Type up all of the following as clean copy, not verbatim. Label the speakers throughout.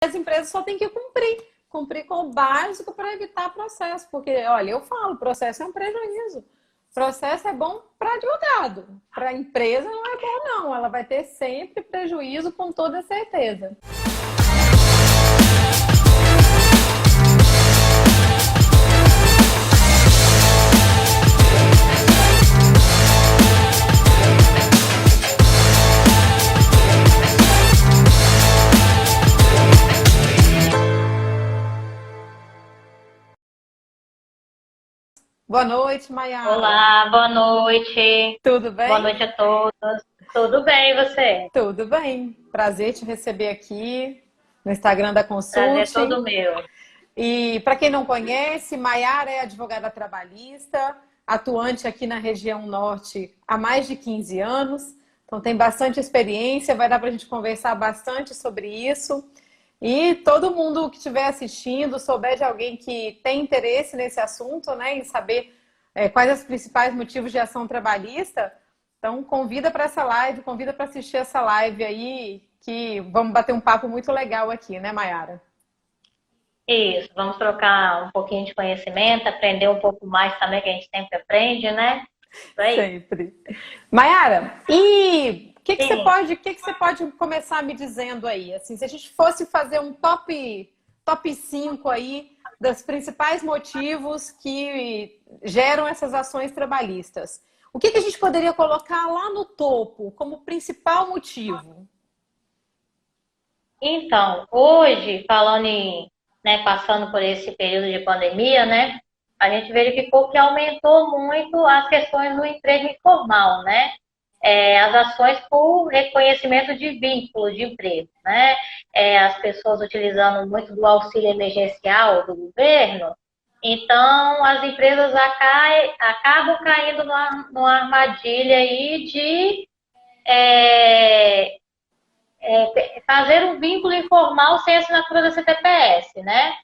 Speaker 1: as empresas só têm que cumprir com o básico para evitar processo, porque, olha, eu falo, processo é um prejuízo. Processo é bom para advogado, para a empresa não é bom não, ela vai ter sempre prejuízo com toda certeza. Boa noite, Maiara.
Speaker 2: Olá, boa noite.
Speaker 1: Tudo
Speaker 2: Boa
Speaker 1: bem?
Speaker 2: noite a todos. Tudo bem, e você?
Speaker 1: Tudo bem. Prazer te receber aqui no Instagram da
Speaker 2: Prazer
Speaker 1: Consulting.
Speaker 2: todo meu.
Speaker 1: E para quem não conhece, Maiara é advogada trabalhista, atuante aqui na região norte há mais de 15 anos. Então tem bastante experiência, vai dar para a gente conversar bastante sobre isso. E todo mundo que estiver assistindo, souber de alguém que tem interesse nesse assunto, né, em saber quais os principais motivos de ação trabalhista, então convida para essa live, convida para assistir essa live aí, que vamos bater um papo muito legal aqui, né, Maiara?
Speaker 2: Isso, vamos trocar um pouquinho de conhecimento, aprender um pouco mais também, que a gente sempre aprende, né? Isso aí.
Speaker 1: Sempre. Maiara, e
Speaker 2: Sim.
Speaker 1: o que você pode começar me dizendo aí? Assim, se a gente fosse fazer um top 5 aí dos principais motivos que geram essas ações trabalhistas. O que a gente poderia colocar lá no topo como principal motivo?
Speaker 2: Então, hoje, falando em, né, passando por esse período de pandemia, né, a gente verificou que aumentou muito as questões do emprego informal, né? As ações por reconhecimento de vínculo de emprego, né? As pessoas utilizando muito do auxílio emergencial do governo, então as empresas acabam caindo numa armadilha aí de é, fazer um vínculo informal sem assinatura da CTPS, né?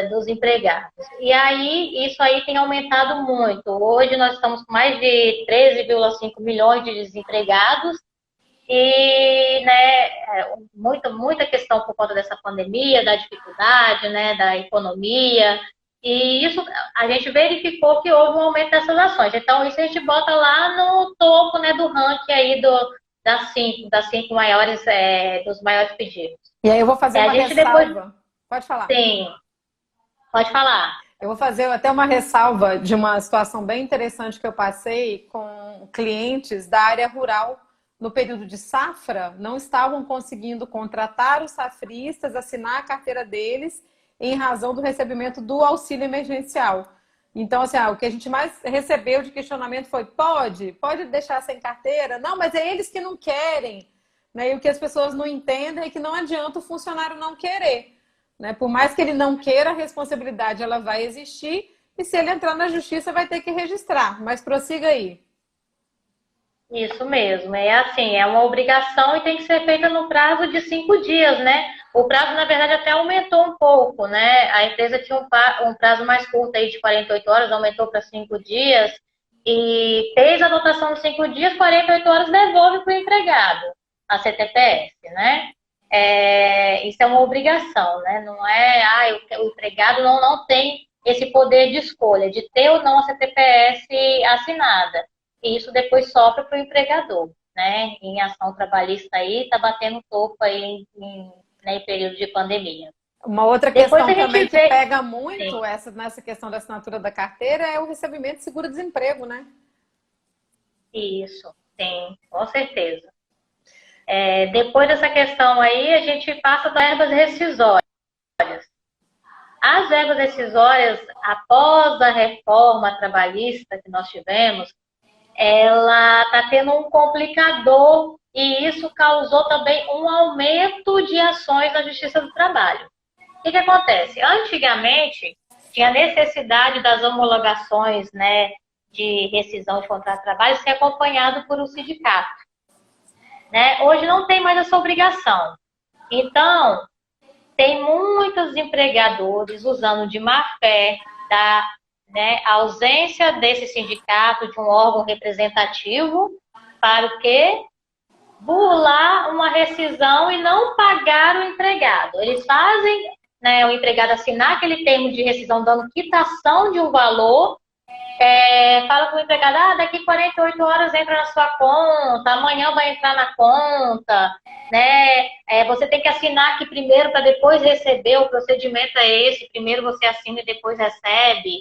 Speaker 2: Dos empregados. E aí, isso aí tem aumentado muito. Hoje nós estamos com mais de 13,5 milhões de desempregados e, né, muita questão por conta dessa pandemia, da dificuldade, né, da economia. E isso a gente verificou que houve um aumento dessas ações. Então, isso a gente bota lá no topo, né, do ranking aí das cinco maiores, dos maiores pedidos.
Speaker 1: E aí eu vou fazer
Speaker 2: A
Speaker 1: uma
Speaker 2: gente depois
Speaker 1: ressalva. Pode falar.
Speaker 2: tem, pode falar.
Speaker 1: Eu vou fazer até uma ressalva de uma situação bem interessante que eu passei com clientes da área rural no período de safra, não estavam conseguindo contratar os safristas, assinar a carteira deles em razão do recebimento do auxílio emergencial. Então, assim, o que a gente mais recebeu de questionamento foi: pode deixar sem carteira? Não, mas é eles que não querem. Né? E o que as pessoas não entendem é que não adianta o funcionário não querer. Né? Por mais que ele não queira, a responsabilidade ela vai existir e se ele entrar na justiça vai ter que registrar. Mas prossiga aí.
Speaker 2: Isso mesmo, é assim, é uma obrigação e tem que ser feita no prazo de 5 dias, né? O prazo, na verdade, até aumentou um pouco, né? A empresa tinha um prazo mais curto aí de 48 horas, aumentou para 5 dias e fez a anotação de 5 dias, 48 horas devolve para o empregado, a CTPS, né? Isso é uma obrigação, né? Não é, o empregado não tem esse poder de escolha, de ter ou não a CTPS assinada. E isso depois sofre para o empregador, né? Em ação trabalhista aí, está batendo topo aí né, em período de pandemia.
Speaker 1: Uma outra
Speaker 2: Depois
Speaker 1: questão
Speaker 2: a gente
Speaker 1: também que
Speaker 2: vê.
Speaker 1: pega
Speaker 2: Sim,
Speaker 1: muito nessa questão da assinatura da carteira é o recebimento de seguro-desemprego, né?
Speaker 2: isso, sim, com certeza. Depois dessa questão aí, a gente passa das verbas rescisórias. As verbas rescisórias, após a reforma trabalhista que nós tivemos, ela está tendo um complicador e isso causou também um aumento de ações na Justiça do Trabalho. O que acontece? Antigamente, tinha necessidade das homologações, né, de rescisão de contrato de trabalho ser acompanhado por um sindicato. Né? Hoje não tem mais essa obrigação. Então, tem muitos empregadores usando de má fé da, né, ausência desse sindicato, de um órgão representativo, para o quê? burlar uma rescisão e não pagar o empregado. Eles fazem, né, o empregado assinar aquele termo de rescisão dando quitação de um valor, fala para o empregado, daqui 48 horas entra na sua conta, amanhã vai entrar na conta, né? Você tem que assinar aqui primeiro para depois receber, o procedimento é esse, primeiro você assina e depois recebe.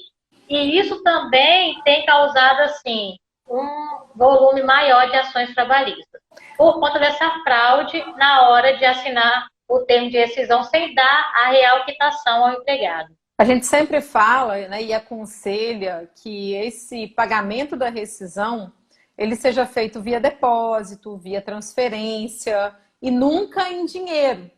Speaker 2: E isso também tem causado, assim, um volume maior de ações trabalhistas, por conta dessa fraude na hora de assinar o termo de rescisão sem dar a real quitação ao empregado.
Speaker 1: A gente sempre fala, né, e aconselha que esse pagamento da rescisão ele seja feito via depósito, via transferência e nunca em dinheiro.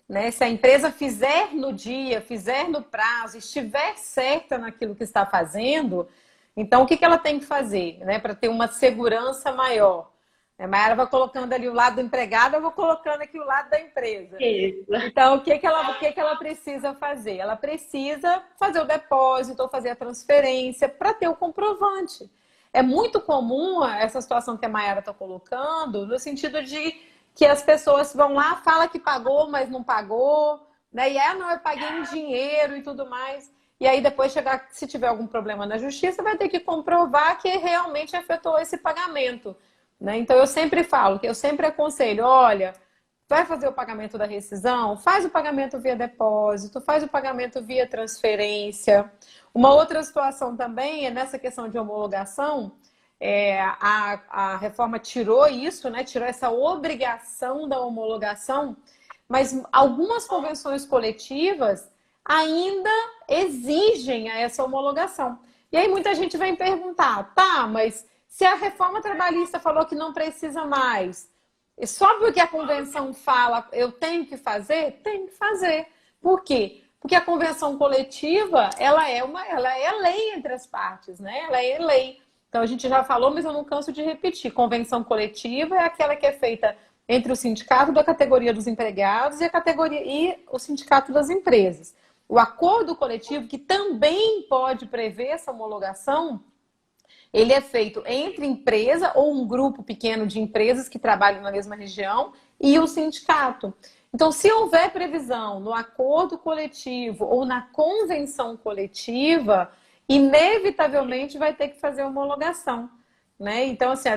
Speaker 1: Né? Se a empresa fizer no dia, fizer no prazo, estiver certa naquilo que está fazendo, então o que ela tem que fazer, né, para ter uma segurança maior? A Mayara vai colocando ali o lado do empregado, eu vou colocando aqui o lado da empresa.
Speaker 2: Isso.
Speaker 1: Então, o que ela precisa fazer? Ela precisa fazer o depósito ou fazer a transferência para ter o comprovante. É muito comum essa situação que a Mayara está colocando, no sentido de que as pessoas vão lá, fala que pagou, mas não pagou, né? E não, eu paguei em dinheiro e tudo mais. E aí depois chegar, se tiver algum problema na justiça, vai ter que comprovar que realmente afetou esse pagamento. Né? Então eu sempre falo, que eu sempre aconselho, olha, vai fazer o pagamento da rescisão? Faz o pagamento via depósito, faz o pagamento via transferência. Uma outra situação também é nessa questão de homologação, a reforma tirou isso, né? Tirou essa obrigação da homologação, mas algumas convenções coletivas ainda exigem essa homologação. E aí muita gente vem perguntar, tá, mas se a reforma trabalhista falou que não precisa mais, só porque a convenção fala eu tenho que fazer? Tem que fazer. Por quê? Porque a convenção coletiva, ela é lei entre as partes, né? Ela é lei. Então a gente já falou, mas eu não canso de repetir. Convenção coletiva é aquela que é feita entre o sindicato da categoria dos empregados e o sindicato das empresas. O acordo coletivo, que também pode prever essa homologação, ele é feito entre empresa ou um grupo pequeno de empresas que trabalham na mesma região e o sindicato. Então, se houver previsão no acordo coletivo ou na convenção coletiva, inevitavelmente vai ter que fazer homologação. Né? Então, assim,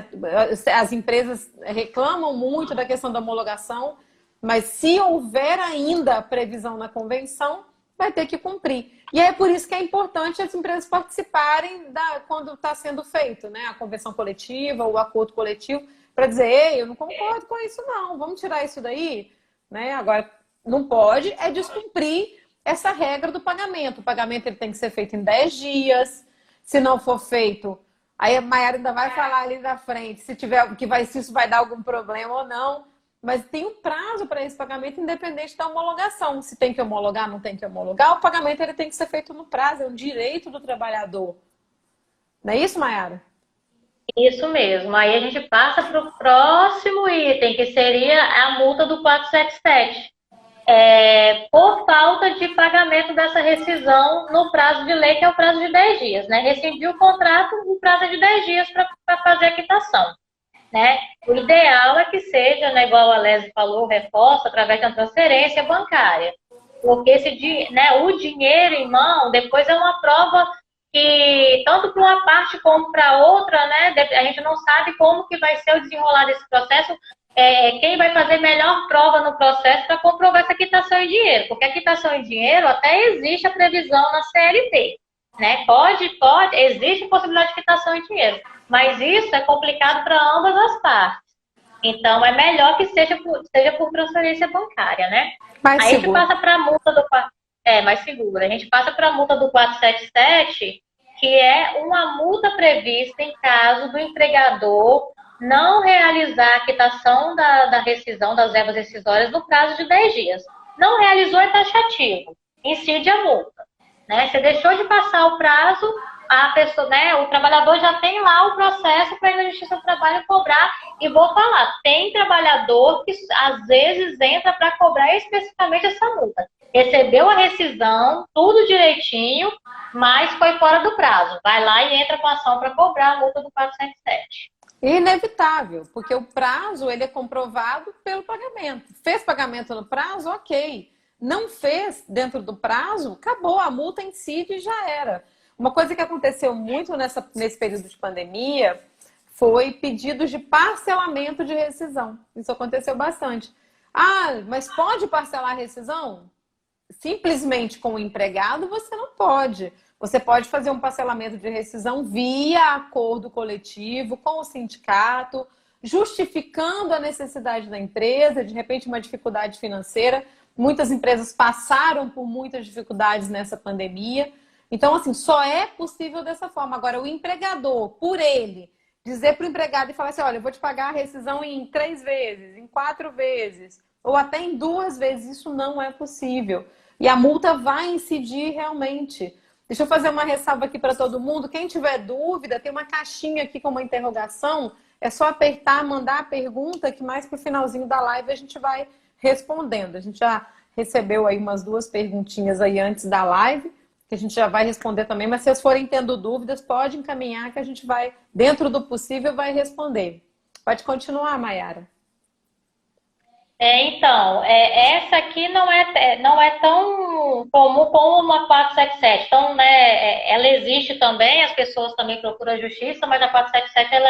Speaker 1: as empresas reclamam muito da questão da homologação, mas se houver ainda previsão na convenção, vai ter que cumprir. E é por isso que é importante as empresas participarem quando está sendo feito, né? A convenção coletiva, o acordo coletivo, para dizer, ei, eu não concordo com isso não, vamos tirar isso daí. Né? Agora, não pode descumprir essa regra do pagamento. O pagamento ele tem que ser feito em 10 dias. Se não for feito, aí a Mayara ainda vai falar ali na frente se isso vai dar algum problema ou não. Mas tem um prazo para esse pagamento independente da homologação. Se tem que homologar, não tem que homologar, o pagamento ele tem que ser feito no prazo, é um direito do trabalhador. Não é isso, Mayara?
Speaker 2: Isso mesmo. Aí a gente passa para o próximo item, que seria a multa do 477. Por falta de pagamento dessa rescisão no prazo de lei, que é o prazo de 10 dias. Né? Rescindir o contrato, o prazo é de 10 dias para fazer a quitação. Né? O ideal é que seja, né, igual a Leslie falou, reforço através da transferência bancária. Porque o dinheiro em mão, depois é uma prova que, tanto para uma parte como para outra, né, a gente não sabe como que vai ser o desenrolar desse processo, quem vai fazer melhor prova no processo para comprovar essa quitação em dinheiro. Porque a quitação em dinheiro até existe a previsão na CLT. Né? Existe a possibilidade de quitação em dinheiro. Mas isso é complicado para ambas as partes. Então, é melhor que seja por transferência bancária, né?
Speaker 1: Mais
Speaker 2: Aí
Speaker 1: seguro.
Speaker 2: a gente passa para a multa do... mais segura. A gente passa para a multa do 477, que é uma multa prevista em caso do empregador não realizar a quitação da rescisão das verbas rescisórias no prazo de 10 dias. Não realizou é taxativo. Incide a multa. Né? Você deixou de passar o prazo, a pessoa, né, o trabalhador já tem lá o processo para ir na Justiça do Trabalho cobrar. E vou falar, tem trabalhador que às vezes entra para cobrar especificamente essa multa. Recebeu a rescisão, tudo direitinho, mas foi fora do prazo. Vai lá e entra com ação para cobrar a multa do 477.
Speaker 1: Inevitável, porque o prazo ele é comprovado pelo pagamento. Fez pagamento no prazo, ok. Não fez dentro do prazo, acabou, a multa incide e já era. Uma coisa que aconteceu muito nesse período de pandemia foi pedidos de parcelamento de rescisão. Isso aconteceu bastante. Ah, mas pode parcelar a rescisão? Simplesmente com o empregado você não pode. Você pode fazer um parcelamento de rescisão via acordo coletivo com o sindicato, justificando a necessidade da empresa, de repente uma dificuldade financeira. Muitas empresas passaram por muitas dificuldades nessa pandemia. Então, assim, só é possível dessa forma. Agora, o empregador, por ele, dizer para o empregado e falar assim, olha, eu vou te pagar a rescisão em 3 vezes, em 4 vezes, ou até em 2 vezes, isso não é possível. E a multa vai incidir realmente. Deixa eu fazer uma ressalva aqui para todo mundo. Quem tiver dúvida, tem uma caixinha aqui com uma interrogação. É só apertar, mandar a pergunta, que mais para o finalzinho da live a gente vai respondendo. A gente já recebeu aí umas 2 perguntinhas aí antes da live, que a gente já vai responder também. Mas se vocês forem tendo dúvidas, pode encaminhar que a gente vai, dentro do possível, vai responder. Pode continuar, Mayara.
Speaker 2: Então, essa aqui não é tão comum como uma 477. Então, né, ela existe também, as pessoas também procuram a justiça, mas a 477 ela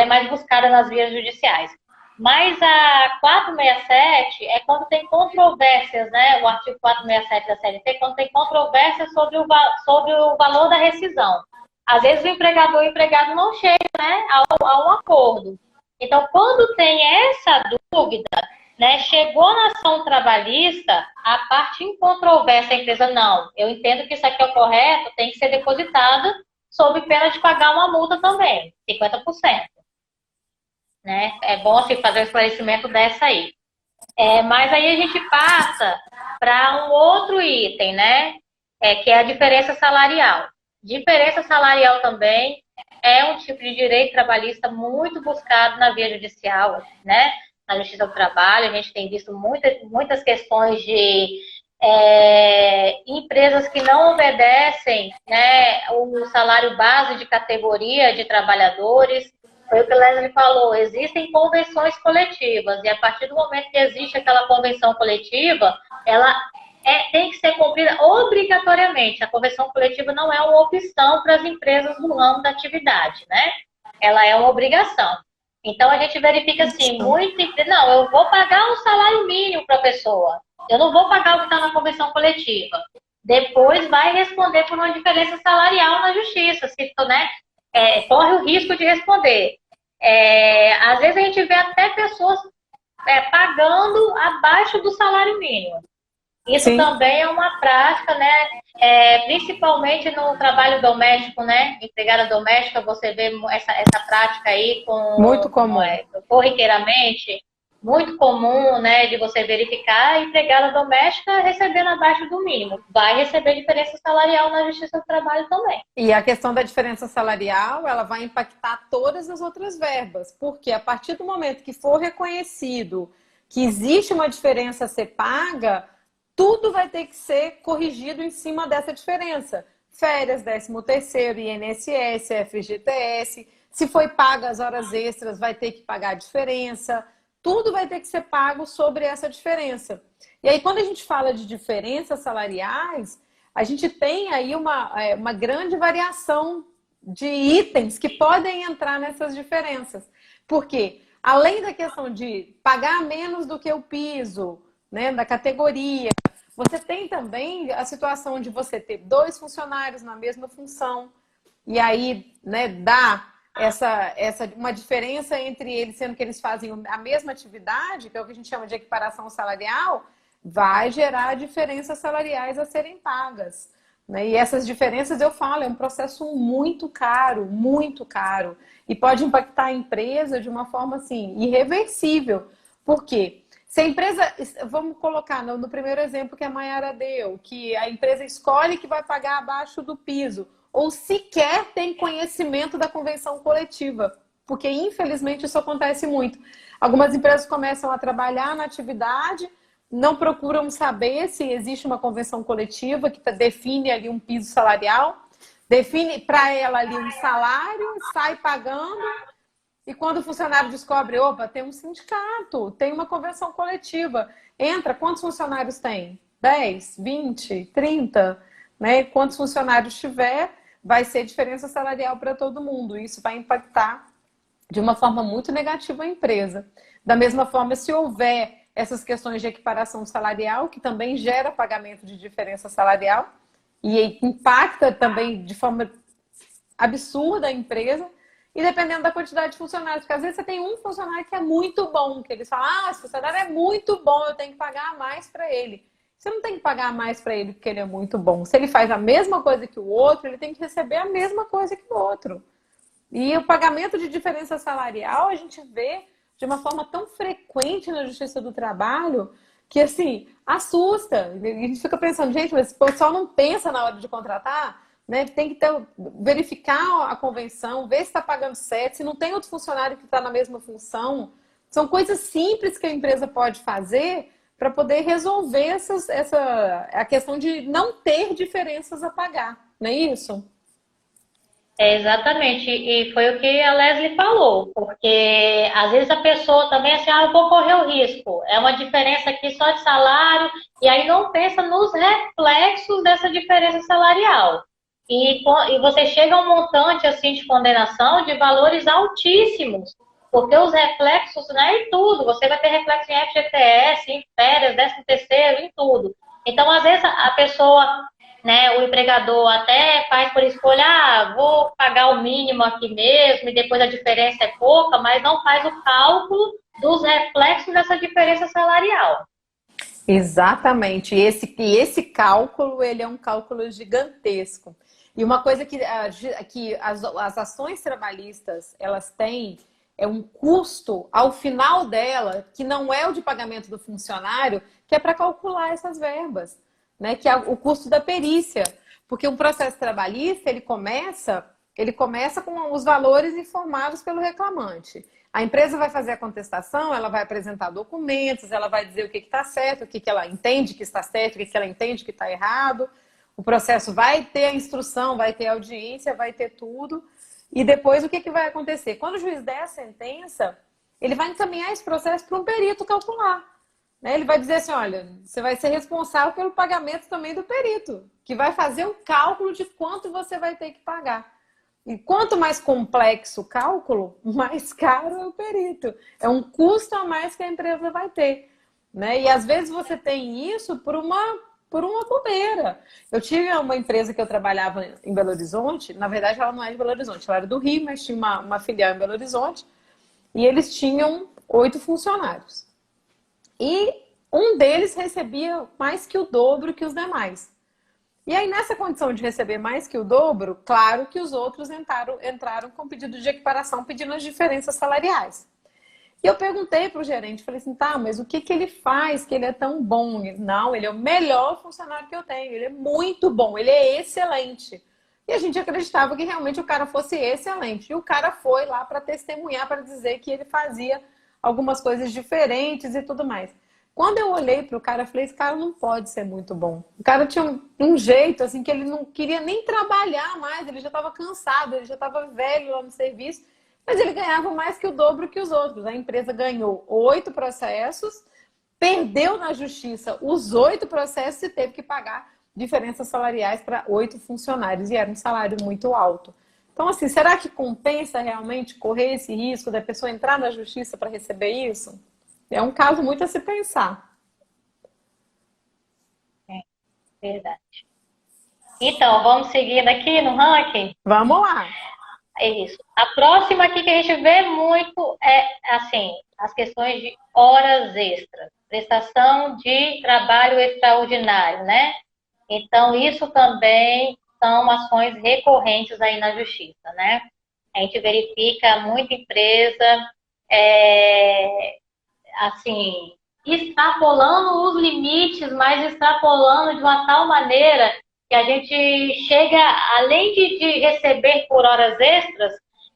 Speaker 2: é mais buscada nas vias judiciais. Mas a 467 é quando tem controvérsias, né? O artigo 467 da CLT, quando tem controvérsias sobre o valor da rescisão. Às vezes o empregador e o empregado não chegam, né, a um acordo. Então, quando tem essa dúvida, né, chegou na ação trabalhista, a parte incontrovérsia, a empresa, não, eu entendo que isso aqui é o correto, tem que ser depositada sob pena de pagar uma multa também, 50%. Né? É bom assim, fazer o esclarecimento dessa aí. Mas aí a gente passa para um outro item, né? Que é a diferença salarial. Diferença salarial também é um tipo de direito trabalhista muito buscado na via judicial, né? Na Justiça do Trabalho, a gente tem visto muitas questões de empresas que não obedecem, né, o salário base de categoria de trabalhadores. Foi o que o Leslie falou, existem convenções coletivas, e a partir do momento que existe aquela convenção coletiva, ela tem que ser cumprida obrigatoriamente. A convenção coletiva não é uma opção para as empresas no ramo da atividade, né? Ela é uma obrigação. Então, a gente verifica assim, não, eu vou pagar um salário mínimo para a pessoa, eu não vou pagar o que está na convenção coletiva. Depois vai responder por uma diferença salarial na justiça, se, né, corre o risco de responder. Às vezes a gente vê até pessoas pagando abaixo do salário mínimo. Isso Sim. também é uma prática, né? Principalmente no trabalho doméstico, né? Empregada doméstica, você vê essa prática aí
Speaker 1: muito comum.
Speaker 2: Corriqueiramente, muito comum, né? De você verificar a empregada doméstica recebendo abaixo do mínimo. Vai receber diferença salarial na Justiça do Trabalho também.
Speaker 1: E a questão da diferença salarial, ela vai impactar todas as outras verbas, porque a partir do momento que for reconhecido que existe uma diferença a ser paga, tudo vai ter que ser corrigido em cima dessa diferença. Férias, 13º, INSS, FGTS. Se foi paga as horas extras, vai ter que pagar a diferença. Tudo vai ter que ser pago sobre essa diferença. E aí, quando a gente fala de diferenças salariais, a gente tem aí uma grande variação de itens que podem entrar nessas diferenças. Por quê? Além da questão de pagar menos do que o piso, né, da categoria, você tem também a situação de você ter 2 funcionários na mesma função e aí, né, dá uma diferença entre eles, sendo que eles fazem a mesma atividade, que é o que a gente chama de equiparação salarial, vai gerar diferenças salariais a serem pagas. Né? E essas diferenças, eu falo, é um processo muito caro, e pode impactar a empresa de uma forma assim, irreversível. Por quê? Se a empresa, vamos colocar no primeiro exemplo que a Mayara deu, que a empresa escolhe que vai pagar abaixo do piso, ou sequer tem conhecimento da convenção coletiva, porque infelizmente isso acontece muito. Algumas empresas começam a trabalhar na atividade, não procuram saber se existe uma convenção coletiva que define ali um piso salarial, define para ela ali um salário, sai pagando, e quando o funcionário descobre, opa, tem um sindicato, tem uma convenção coletiva, entra, quantos funcionários tem? 10, 20, 30, né? Quantos funcionários tiver, vai ser diferença salarial para todo mundo. Isso vai impactar de uma forma muito negativa a empresa. Da mesma forma, se houver essas questões de equiparação salarial, que também gera pagamento de diferença salarial e impacta também de forma absurda a empresa, e dependendo da quantidade de funcionários, porque às vezes você tem um funcionário que é muito bom, que eles falam, esse funcionário é muito bom, eu tenho que pagar mais para ele. Você não tem que pagar mais para ele porque ele é muito bom. Se ele faz a mesma coisa que o outro, ele tem que receber a mesma coisa que o outro. E o pagamento de diferença salarial a gente vê de uma forma tão frequente na Justiça do Trabalho que, assim, assusta. E a gente fica pensando, gente, mas o pessoal não pensa na hora de contratar, né? Tem que verificar a convenção, ver se está pagando certo, se não tem outro funcionário que está na mesma função. São coisas simples que a empresa pode fazer para poder resolver a questão de não ter diferenças a pagar, não é isso?
Speaker 2: Exatamente, e foi o que a Leslie falou, porque às vezes a pessoa também assim, eu vou correr o risco, é uma diferença aqui só de salário, e aí não pensa nos reflexos dessa diferença salarial. E você chega a um montante assim de condenação de valores altíssimos, porque os reflexos, né, em tudo, você vai ter reflexo em FGTS, em férias, 13º, em tudo. Então, às vezes, a pessoa, né, o empregador até faz por escolha, vou pagar o mínimo aqui mesmo, e depois a diferença é pouca, mas não faz o cálculo dos reflexos dessa diferença salarial.
Speaker 1: Exatamente. Esse cálculo, ele é um cálculo gigantesco. E uma coisa que as ações trabalhistas, elas têm é um custo ao final dela, que não é o de pagamento do funcionário, que é para calcular essas verbas, né? Que é o custo da perícia. Porque um processo trabalhista, ele começa com os valores informados pelo reclamante. A empresa vai fazer a contestação, ela vai apresentar documentos, ela vai dizer o que está certo, o que ela entende que está certo, o que ela entende que está errado. O processo vai ter a instrução, vai ter a audiência, vai ter tudo. E depois o que vai acontecer? Quando o juiz der a sentença, ele vai encaminhar esse processo para um perito calcular. Né? Ele vai dizer assim, olha, você vai ser responsável pelo pagamento também do perito, que vai fazer um cálculo de quanto você vai ter que pagar. E quanto mais complexo o cálculo, mais caro é o perito. É um custo a mais que a empresa vai ter. Né? E às vezes você tem isso por uma bobeira. Eu tive uma empresa que eu trabalhava em Belo Horizonte, na verdade ela não é de Belo Horizonte, ela era do Rio, mas tinha uma filial em Belo Horizonte, e eles tinham 8 funcionários. E um deles recebia mais que o dobro que os demais. E aí, nessa condição de receber mais que o dobro, claro que os outros entraram com pedido de equiparação, pedindo as diferenças salariais. E eu perguntei para o gerente, falei assim, tá, mas o que ele faz que ele é tão bom? Não, ele é o melhor funcionário que eu tenho, ele é muito bom, ele é excelente. E a gente acreditava que realmente o cara fosse excelente. E o cara foi lá para testemunhar, para dizer que ele fazia algumas coisas diferentes e tudo mais. Quando eu olhei para o cara, eu falei, esse cara não pode ser muito bom. O cara tinha um jeito, assim, que ele não queria nem trabalhar mais, ele já estava cansado, ele já estava velho lá no serviço, mas ele ganhava mais que o dobro que os outros. A empresa ganhou 8 processos, perdeu na justiça os 8 processos e teve que pagar diferenças salariais para 8 funcionários, e era um salário muito alto. Então, assim, será que compensa realmente correr esse risco da pessoa entrar na justiça para receber isso? É um caso muito a se pensar.
Speaker 2: É verdade. Então, vamos seguindo aqui no ranking?
Speaker 1: Vamos lá.
Speaker 2: É isso. A próxima aqui que a gente vê muito é, assim, as questões de horas extras. Prestação de trabalho extraordinário, né? Então, isso também são ações recorrentes aí na justiça, né? A gente verifica muita empresa, assim, extrapolando os limites, mas extrapolando de uma tal maneira que a gente chega, além de receber por horas extras,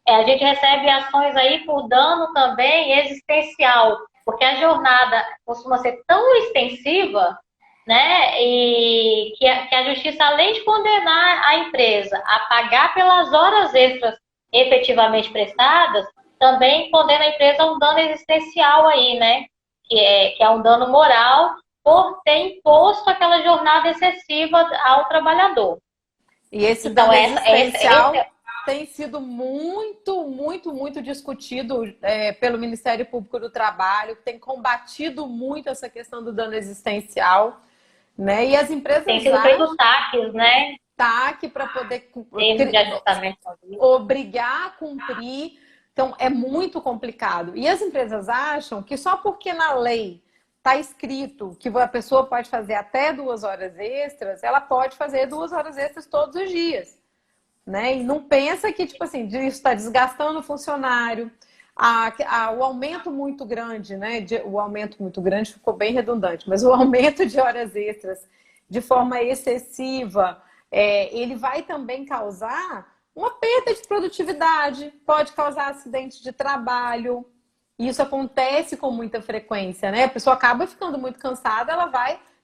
Speaker 2: a gente recebe ações aí por dano também existencial, porque a jornada costuma ser tão extensiva né? E que a justiça, além de condenar a empresa a pagar pelas horas extras efetivamente prestadas, também condena a empresa a um dano existencial aí, né? Que é um dano moral por ter imposto aquela jornada excessiva ao trabalhador.
Speaker 1: E esse
Speaker 2: Então,
Speaker 1: dano existencial tem sido muito discutido pelo Ministério Público do Trabalho, tem combatido muito essa questão do dano existencial, né? E as empresas
Speaker 2: tem sido feito saques, né?
Speaker 1: TAC para poder obrigar a cumprir. Então, é muito complicado. E as empresas acham que só porque na lei está escrito que a pessoa pode fazer até 2 horas extras, ela pode fazer 2 horas extras todos os dias, né? E não pensa que, tipo assim, isso está desgastando o funcionário. O aumento muito grande, né? O aumento muito grande ficou bem redundante, mas o aumento de horas extras de forma excessiva, ele vai também causar uma perda de produtividade, pode causar acidente de trabalho. Isso acontece com muita frequência, né? A pessoa acaba ficando muito cansada,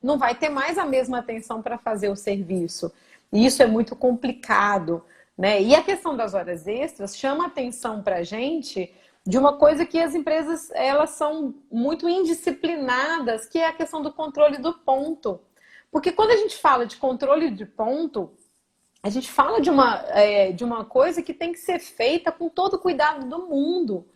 Speaker 1: não vai ter mais a mesma atenção para fazer o serviço. E isso é muito complicado, né? E a questão das horas extras chama atenção para a gente de uma coisa que as empresas elas são muito indisciplinadas, que é a questão do controle do ponto. Porque quando a gente fala de controle de ponto, a gente fala de uma coisa que tem que ser feita com todo o cuidado do mundo,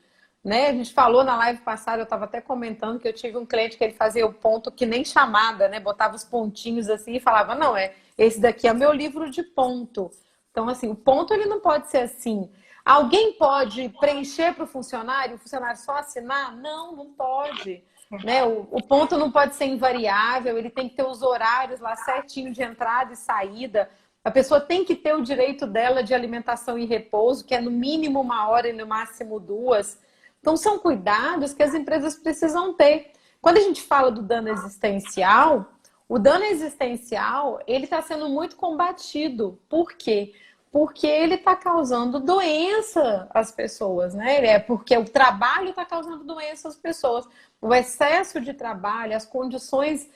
Speaker 1: né? A gente falou na live passada, eu estava até comentando que eu tive um cliente que ele fazia o ponto que nem chamada, né? Botava os pontinhos assim e falava, não, esse daqui é meu livro de ponto. Então, assim, o ponto ele não pode ser assim. Alguém pode preencher para o funcionário só assinar? Não, não pode. Né? O ponto não pode ser invariável, ele tem que ter os horários lá certinho de entrada e saída. A pessoa tem que ter o direito dela de alimentação e repouso, que é no mínimo 1 hora e no máximo 2. Então, são cuidados que as empresas precisam ter. Quando a gente fala do dano existencial, o dano existencial ele está sendo muito combatido. Por quê? Porque ele está causando doença às pessoas, né? Porque o trabalho está causando doença às pessoas. O excesso de trabalho, as condições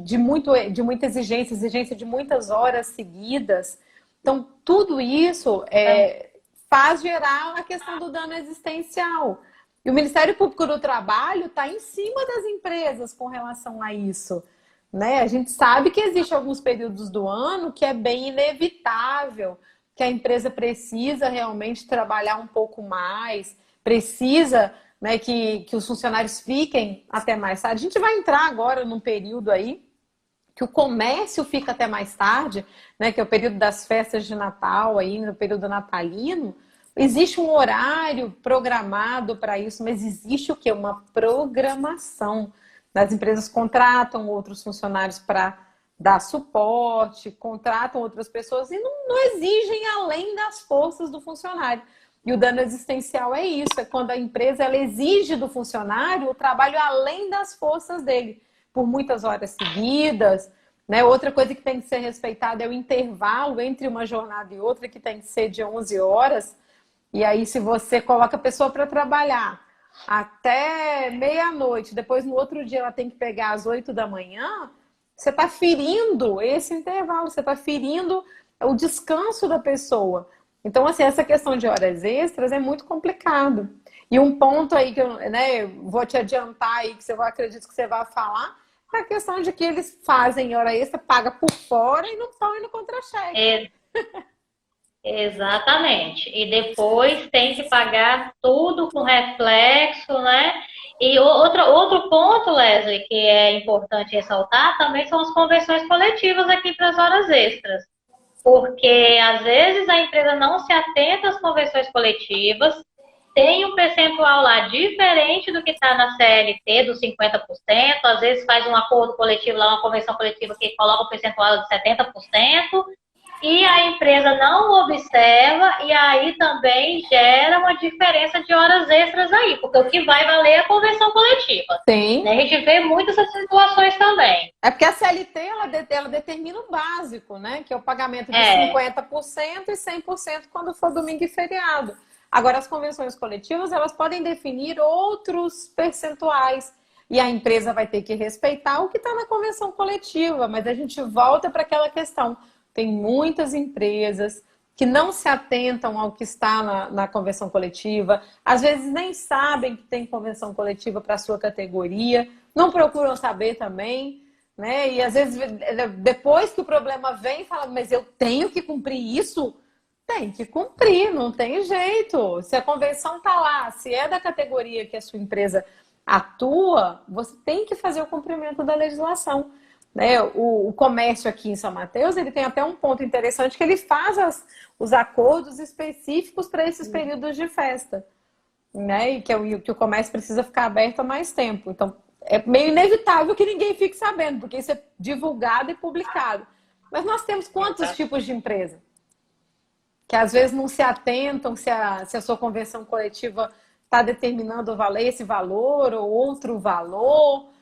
Speaker 1: de muita exigência de muitas horas seguidas. Então, tudo isso faz gerar a questão do dano existencial. E o Ministério Público do Trabalho está em cima das empresas com relação a isso. Né? A gente sabe que existem alguns períodos do ano que é bem inevitável, que a empresa precisa realmente trabalhar um pouco mais, precisa, né, que os funcionários fiquem até mais tarde. A gente vai entrar agora num período aí que o comércio fica até mais tarde, né, que é o período das festas de Natal, aí, no período natalino. Existe um horário programado para isso, mas existe o quê? Uma programação. As empresas contratam outros funcionários para dar suporte, contratam outras pessoas e não exigem além das forças do funcionário. E o dano existencial é isso, é quando a empresa ela exige do funcionário o trabalho além das forças dele, por muitas horas seguidas. Né? Outra coisa que tem que ser respeitada é o intervalo entre uma jornada e outra, que tem que ser de 11 horas. E aí, se você coloca a pessoa para trabalhar até meia-noite, depois no outro dia ela tem que pegar às 8 da manhã, você está ferindo esse intervalo, você está ferindo o descanso da pessoa. Então, assim, essa questão de horas extras é muito complicado. E um ponto aí que eu vou te adiantar aí, que eu acredito que você vai falar, é a questão de que eles fazem hora extra, paga por fora e não estão indo contra-cheque.
Speaker 2: Exatamente. E depois tem que pagar tudo com reflexo, né? E outro ponto, Leslie, que é importante ressaltar, também são as convenções coletivas aqui para as horas extras. Porque, às vezes, a empresa não se atenta às convenções coletivas, tem um percentual lá diferente do que está na CLT, dos 50%, às vezes faz um acordo coletivo lá, uma convenção coletiva que coloca o percentual de 70%, e a empresa não observa, e aí também gera uma diferença de horas extras aí, porque o que vai valer é a convenção coletiva.
Speaker 1: Sim.
Speaker 2: A gente vê muitas essas situações também.
Speaker 1: É porque a CLT, ela determina o básico, né? Que é o pagamento de 50% e 100% quando for domingo e feriado. Agora, as convenções coletivas, elas podem definir outros percentuais. e a empresa vai ter que respeitar o que está na convenção coletiva. Mas a gente volta para aquela questão. Tem muitas empresas que não se atentam ao que está na convenção coletiva, às vezes nem sabem que tem convenção coletiva para a sua categoria, não procuram saber também, né? E às vezes, depois que o problema vem, fala, mas eu tenho que cumprir isso? Tem que cumprir, não tem jeito. Se a convenção está lá, se é da categoria que a sua empresa atua, você tem que fazer o cumprimento da legislação. Né? O comércio aqui em São Mateus, ele tem até um ponto interessante que ele faz os acordos específicos para esses períodos de festa, né? E que o comércio precisa ficar aberto há mais tempo. Então, é meio inevitável que ninguém fique sabendo, porque isso é divulgado e publicado. Mas nós temos quantos tipos de empresa? Que às vezes não se atentam se a sua convenção coletiva está determinando esse valor ou outro valor.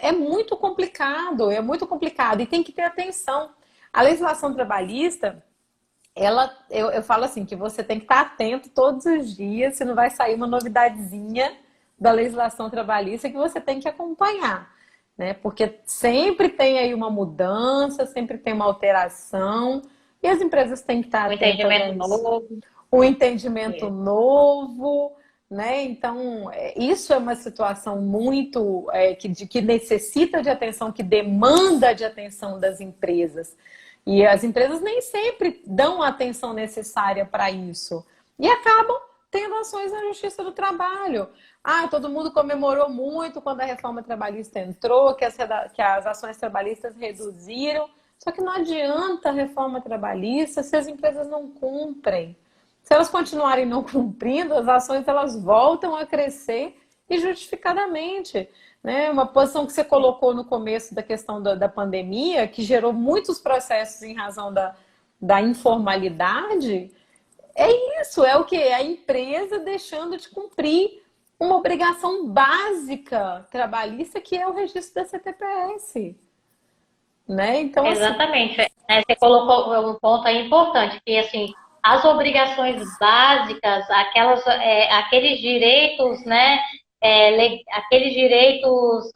Speaker 1: É muito complicado, é muito complicado. E tem que ter atenção. A legislação trabalhista, eu falo assim, que você tem que estar atento todos os dias, se não vai sair uma novidadezinha da legislação trabalhista que você tem que acompanhar. Né? Porque sempre tem aí uma mudança, sempre tem uma alteração, e as empresas têm que estar atentas. Um entendimento novo. Né? Então, isso é uma situação muito que necessita de atenção, que demanda de atenção das empresas. E as empresas nem sempre dão a atenção necessária para isso. E acabam tendo ações na Justiça do Trabalho. Todo mundo comemorou muito quando a reforma trabalhista entrou, que as ações trabalhistas reduziram. Só que não adianta a reforma trabalhista se as empresas não cumprem. Se elas continuarem não cumprindo, as ações elas voltam a crescer e justificadamente. Né? Uma posição que você colocou no começo da questão da pandemia, que gerou muitos processos em razão da informalidade, é isso, é o que? É a empresa deixando de cumprir uma obrigação básica trabalhista, que é o registro da CTPS. Né? Então,
Speaker 2: exatamente. Assim, você colocou um ponto aí importante, que assim, as obrigações básicas, aqueles direitos, né? Aqueles direitos,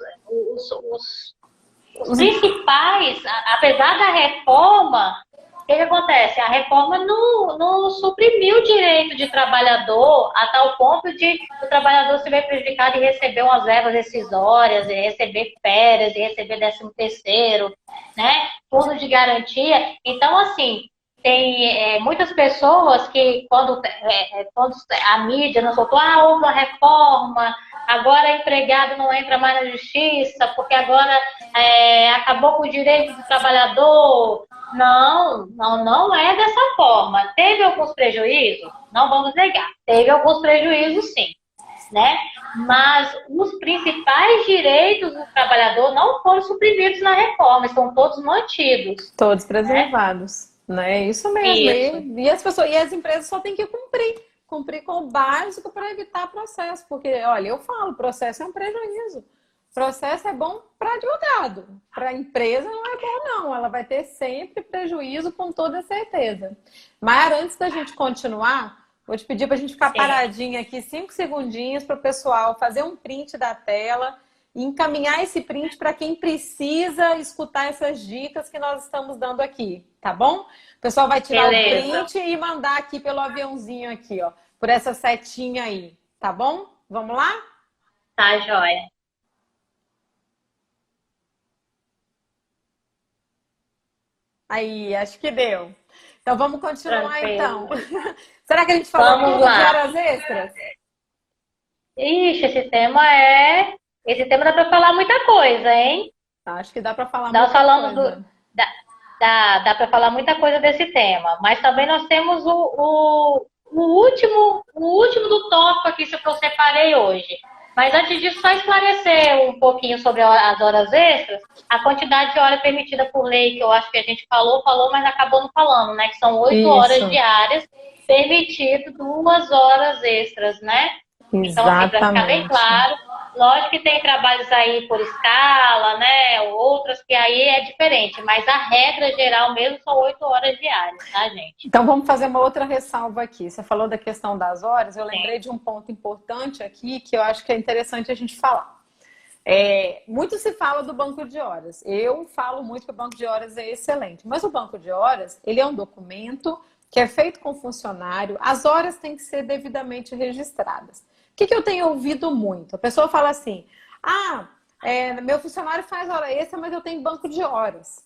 Speaker 2: os principais, apesar da reforma, o que acontece? A reforma não suprimiu o direito de trabalhador a tal ponto de o trabalhador se ver prejudicado e receber umas verbas rescisórias, e receber férias, e receber 13º, né? Fundo de garantia. Então, assim, tem muitas pessoas que, quando a mídia não soltou, houve uma reforma, agora empregado não entra mais na justiça, porque agora acabou com o direito do trabalhador. Não é dessa forma. Teve alguns prejuízos? Não vamos negar. Teve alguns prejuízos, sim. Né? Mas os principais direitos do trabalhador não foram suprimidos na reforma, estão todos mantidos.
Speaker 1: Todos preservados. Né? Isso mesmo. Isso. E as empresas só têm que cumprir com o básico para evitar processo. Porque, olha, eu falo, processo é um prejuízo. Processo é bom para advogado. Para a empresa não é bom, não. Ela vai ter sempre prejuízo, com toda certeza. Mas antes da gente continuar, vou te pedir para a gente ficar paradinha aqui 5 segundinhos para o pessoal fazer um print da tela e encaminhar esse print para quem precisa escutar essas dicas que nós estamos dando aqui, tá bom? O pessoal vai tirar o print e mandar aqui pelo aviãozinho aqui, ó, por essa setinha aí, tá bom? Vamos lá?
Speaker 2: Tá, joia.
Speaker 1: Aí, acho que deu. Então vamos continuar então. Será que a gente falou tudo de horas extras?
Speaker 2: Ixi, esse tema dá para falar muita coisa, hein?
Speaker 1: Acho que dá para falar muita coisa.
Speaker 2: Dá para falar muita coisa desse tema. Mas também nós temos o último do tópico aqui que eu separei hoje. Mas antes disso, só esclarecer um pouquinho sobre as horas extras, a quantidade de hora permitida por lei, que eu acho que a gente falou, mas acabou não falando, né? Que são 8 horas diárias, permitido 2 horas extras, né? Então, assim, para ficar bem claro, lógico que tem trabalhos aí por escala, né? Outras que aí é diferente, mas a regra geral mesmo são 8 horas diárias, tá, gente?
Speaker 1: Então vamos fazer uma outra ressalva aqui. Você falou da questão das horas, eu lembrei de um ponto importante aqui que eu acho que é interessante a gente falar. Muito se fala do banco de horas. Eu falo muito que o banco de horas é excelente, mas o banco de horas, ele é um documento que é feito com funcionário, as horas têm que ser devidamente registradas. O que eu tenho ouvido muito? A pessoa fala assim, meu funcionário faz hora extra, mas eu tenho banco de horas.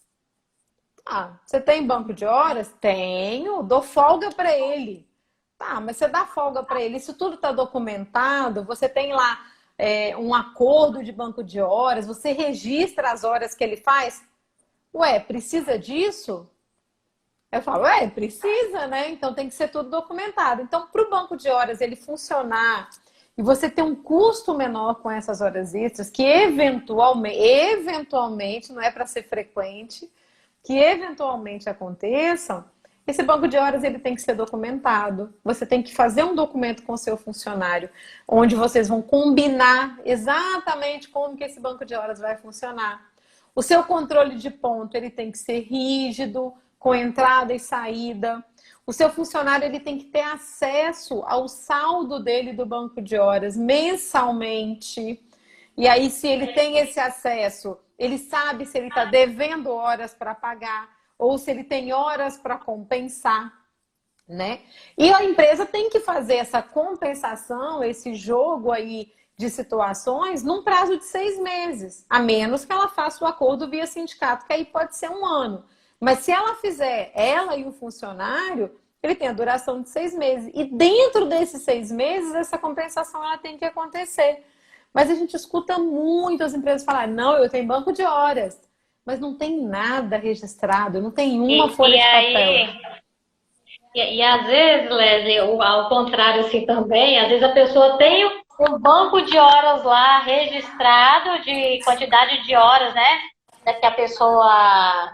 Speaker 1: Você tem banco de horas? Tenho, dou folga para ele. Tá, mas você dá folga para ele, isso tudo está documentado, você tem lá um acordo de banco de horas, você registra as horas que ele faz? Ué, precisa disso? Eu falo, precisa, né? Então tem que ser tudo documentado. Então, para o banco de horas ele funcionar e você ter um custo menor com essas horas extras, que eventualmente, não é para ser frequente, que eventualmente aconteçam, esse banco de horas ele tem que ser documentado. Você tem que fazer um documento com o seu funcionário, onde vocês vão combinar exatamente como que esse banco de horas vai funcionar. O seu controle de ponto ele tem que ser rígido, com entrada e saída. O seu funcionário ele tem que ter acesso ao saldo dele do banco de horas mensalmente. E aí, se ele tem esse acesso, ele sabe se ele está devendo horas para pagar ou se ele tem horas para compensar, né? E a empresa tem que fazer essa compensação, esse jogo aí de situações num prazo de 6 meses, a menos que ela faça o acordo via sindicato, que aí pode ser 1 ano. Mas se ela fizer, ela e o funcionário, ele tem a duração de 6 meses. E dentro desses 6 meses, essa compensação ela tem que acontecer. Mas a gente escuta muito as empresas falarem, não, eu tenho banco de horas, mas não tem nada registrado, não tem uma folha de papel.
Speaker 2: E às vezes, Leslie, ao contrário assim também, às vezes a pessoa tem um banco de horas lá registrado de quantidade de horas, né? Que a pessoa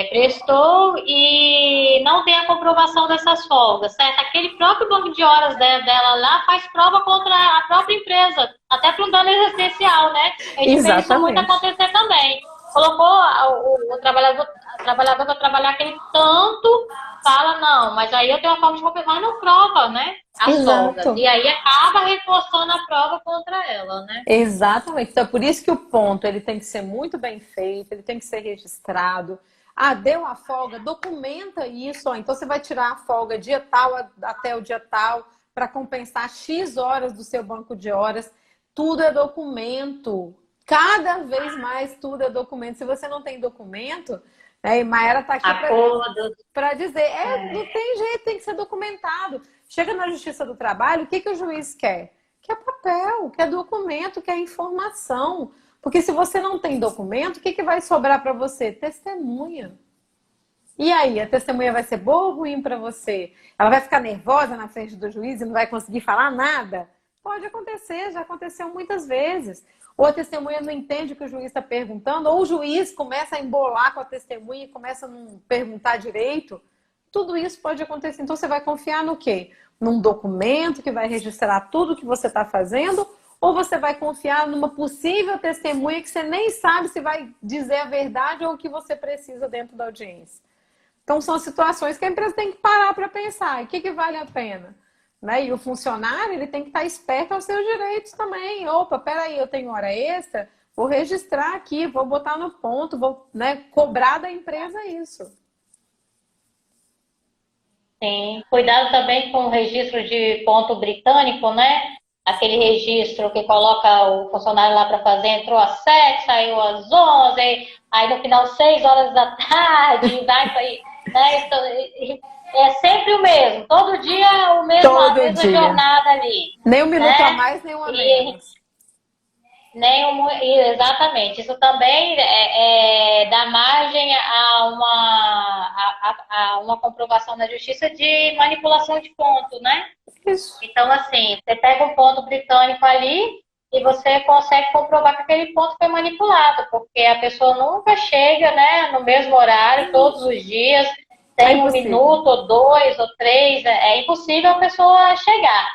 Speaker 2: prestou e não tem a comprovação dessas folgas, certo? Aquele próprio banco de horas dela lá faz prova contra a própria empresa, até para um dano existencial, né? A gente vê isso muito acontecer também. Colocou o trabalhador para trabalhar aquele tanto, fala, não, mas aí eu tenho uma forma de compensar, mas não prova, né? As folgas. E aí acaba reforçando a prova contra ela, né?
Speaker 1: Exatamente. Então, por isso que o ponto ele tem que ser muito bem feito, ele tem que ser registrado. Deu a folga, documenta isso. Então, você vai tirar a folga dia tal até o dia tal para compensar X horas do seu banco de horas. Tudo é documento. Cada vez mais tudo é documento. Se você não tem documento, e Mayara está aqui para dizer, não tem jeito, tem que ser documentado. Chega na Justiça do Trabalho, o que o juiz quer? Quer papel, quer documento, quer informação. Porque se você não tem documento, o que vai sobrar para você? Testemunha. E aí, a testemunha vai ser boa ou ruim para você? Ela vai ficar nervosa na frente do juiz e não vai conseguir falar nada? Pode acontecer, já aconteceu muitas vezes. Ou a testemunha não entende o que o juiz está perguntando, ou o juiz começa a embolar com a testemunha e começa a não perguntar direito. Tudo isso pode acontecer. Então, você vai confiar no quê? Num documento que vai registrar tudo que você está fazendo, ou você vai confiar numa possível testemunha que você nem sabe se vai dizer a verdade ou o que você precisa dentro da audiência. Então, são situações que a empresa tem que parar para pensar. O que vale a pena? Né? E o funcionário ele tem que estar esperto aos seus direitos também. Opa, peraí, eu tenho hora extra, vou registrar aqui, vou botar no ponto, vou cobrar da empresa isso.
Speaker 2: Sim, cuidado também com o registro de ponto britânico, né? Aquele registro que coloca o funcionário lá para fazer, entrou às 7, saiu às 11, aí no final 6 horas da tarde, vai para aí, né? É sempre o mesmo, todo dia o mesmo, a mesma jornada ali.
Speaker 1: Nem um minuto a mais, nem um a menos.
Speaker 2: Exatamente. Isso também dá margem a uma comprovação na justiça de manipulação de ponto, né?
Speaker 1: Isso.
Speaker 2: Então, assim, você pega um ponto britânico ali e você consegue comprovar que aquele ponto foi manipulado, porque a pessoa nunca chega, né, no mesmo horário, todos os dias, tem 1 minuto, ou 2, ou 3, é impossível a pessoa chegar.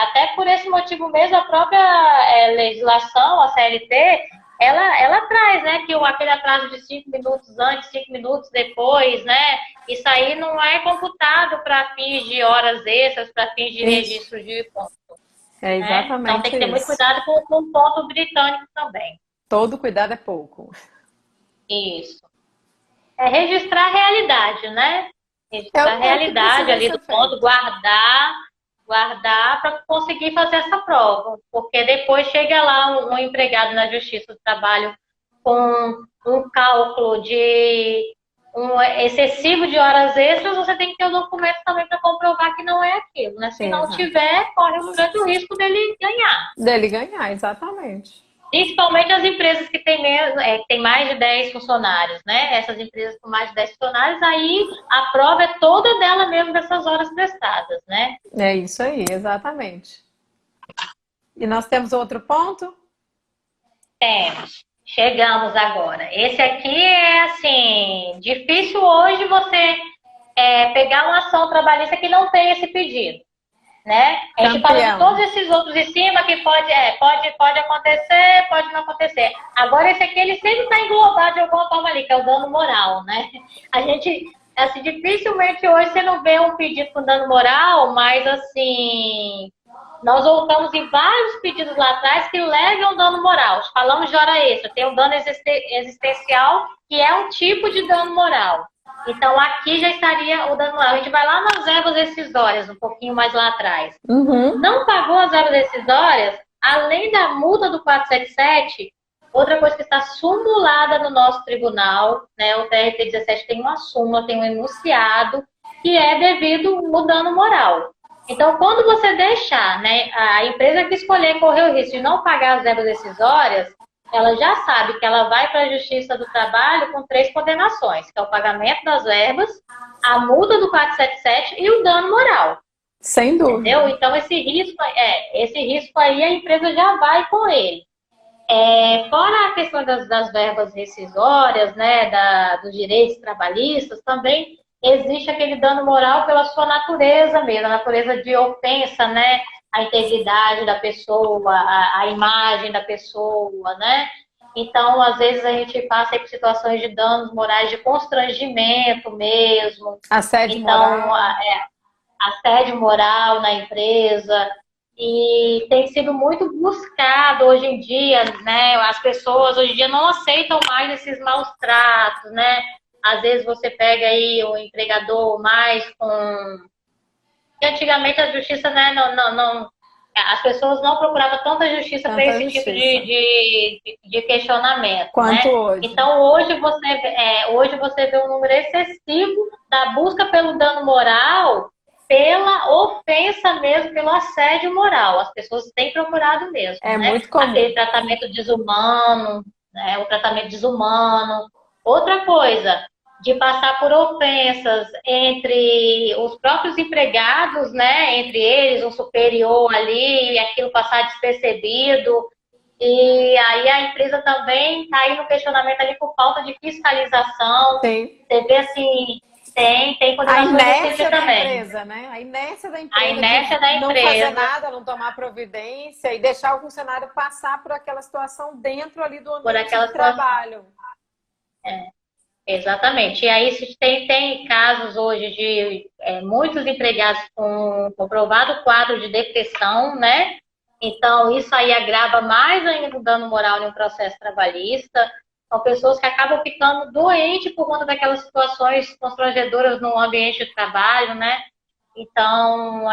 Speaker 2: Até por esse motivo mesmo, a própria legislação, a CLT, ela traz, né, que aquele atraso de 5 minutos antes, 5 minutos depois, né, isso aí não é computado para fins de horas extras, para fins de registro de ponto.
Speaker 1: É
Speaker 2: né? Então tem
Speaker 1: exatamente
Speaker 2: que ter muito
Speaker 1: isso.
Speaker 2: cuidado com o ponto britânico também.
Speaker 1: Todo cuidado é pouco.
Speaker 2: Isso. É registrar a realidade, né? Registrar a
Speaker 1: É o que
Speaker 2: realidade
Speaker 1: precisa
Speaker 2: ali
Speaker 1: ser
Speaker 2: do ponto,
Speaker 1: feito.
Speaker 2: guardar para conseguir fazer essa prova. Porque depois chega lá um empregado na Justiça do Trabalho com um cálculo de um excessivo de horas extras, você tem que ter o documento também para comprovar que não é aquilo, né? Se não
Speaker 1: Exato.
Speaker 2: tiver, corre um grande risco dele ganhar.
Speaker 1: Dele ganhar, exatamente.
Speaker 2: Principalmente as empresas que têm, que têm mais de 10 funcionários, né? Essas empresas com mais de 10 funcionários, aí a prova é toda dela mesmo dessas horas prestadas, né?
Speaker 1: É isso aí, exatamente. E nós temos outro ponto?
Speaker 2: Temos. Chegamos agora. Esse aqui é assim, difícil hoje você pegar uma ação trabalhista que não tem esse pedido, né? A gente fala de todos
Speaker 1: Campeão.
Speaker 2: esses outros em cima que pode acontecer, pode não acontecer. Agora esse aqui ele sempre está englobado de alguma forma ali, que é o dano moral, né? A gente, assim, dificilmente hoje você não vê um pedido com dano moral, mas assim, nós voltamos em vários pedidos lá atrás que levam dano moral. Falamos de hora extra, tem o dano existencial, que é um tipo de dano moral. Então, aqui já estaria o dano moral. A gente vai lá nas verbas decisórias, um pouquinho mais lá atrás.
Speaker 1: Uhum.
Speaker 2: Não pagou as verbas decisórias, além da multa do 477, outra coisa que está sumulada no nosso tribunal, né? O TRT 17 tem uma súmula, tem um enunciado, que é devido ao dano moral. Então, quando você deixar, né, a empresa que escolher correr o risco de não pagar as verbas decisórias, ela já sabe que ela vai para a Justiça do Trabalho com 3 condenações, que é o pagamento das verbas, a multa do 477 e o dano moral.
Speaker 1: Sem
Speaker 2: Entendeu?
Speaker 1: dúvida.
Speaker 2: Então, esse risco aí a empresa já vai com ele. Fora a questão das verbas rescisórias, né, dos direitos trabalhistas, também existe aquele dano moral pela sua natureza mesmo, a natureza de ofensa, né, à integridade da pessoa, a imagem da pessoa, né? Então, às vezes a gente passa por situações de danos morais, de constrangimento mesmo.
Speaker 1: Assédio
Speaker 2: Então,
Speaker 1: moral.
Speaker 2: assédio moral na empresa, e tem sido muito buscado hoje em dia, né? As pessoas hoje em dia não aceitam mais esses maus tratos, né? Às vezes você pega aí o empregador mais com... Antigamente a justiça, né, as pessoas não procuravam tanta justiça para
Speaker 1: Tanta
Speaker 2: esse tipo
Speaker 1: justiça.
Speaker 2: de questionamento,
Speaker 1: Quanto
Speaker 2: né?
Speaker 1: hoje.
Speaker 2: Então hoje você vê um número excessivo da busca pelo dano moral, pela ofensa mesmo, pelo assédio moral. As pessoas têm procurado mesmo,
Speaker 1: É
Speaker 2: né?
Speaker 1: muito
Speaker 2: Aquele
Speaker 1: comum.
Speaker 2: tratamento desumano, né? O tratamento desumano. Outra coisa, de passar por ofensas entre os próprios empregados, né? Entre eles, um superior ali, e aquilo passar despercebido. E aí a empresa também está aí no questionamento ali por falta de fiscalização.
Speaker 1: Sim.
Speaker 2: Você vê assim, tem
Speaker 1: A
Speaker 2: condenações nesse sentido
Speaker 1: inércia da
Speaker 2: também.
Speaker 1: empresa, né? A inércia da
Speaker 2: A
Speaker 1: empresa de
Speaker 2: inércia da
Speaker 1: não fazer
Speaker 2: empresa
Speaker 1: nada, não tomar providência e deixar o funcionário passar por aquela situação dentro ali do
Speaker 2: por
Speaker 1: ambiente
Speaker 2: aquela
Speaker 1: de
Speaker 2: situação.
Speaker 1: trabalho.
Speaker 2: Exatamente. E aí se tem casos hoje de muitos empregados com comprovado quadro de depressão, né? Então, isso aí agrava mais ainda o dano moral em um processo trabalhista. São pessoas que acabam ficando doentes por conta daquelas situações constrangedoras no ambiente de trabalho, né? Então,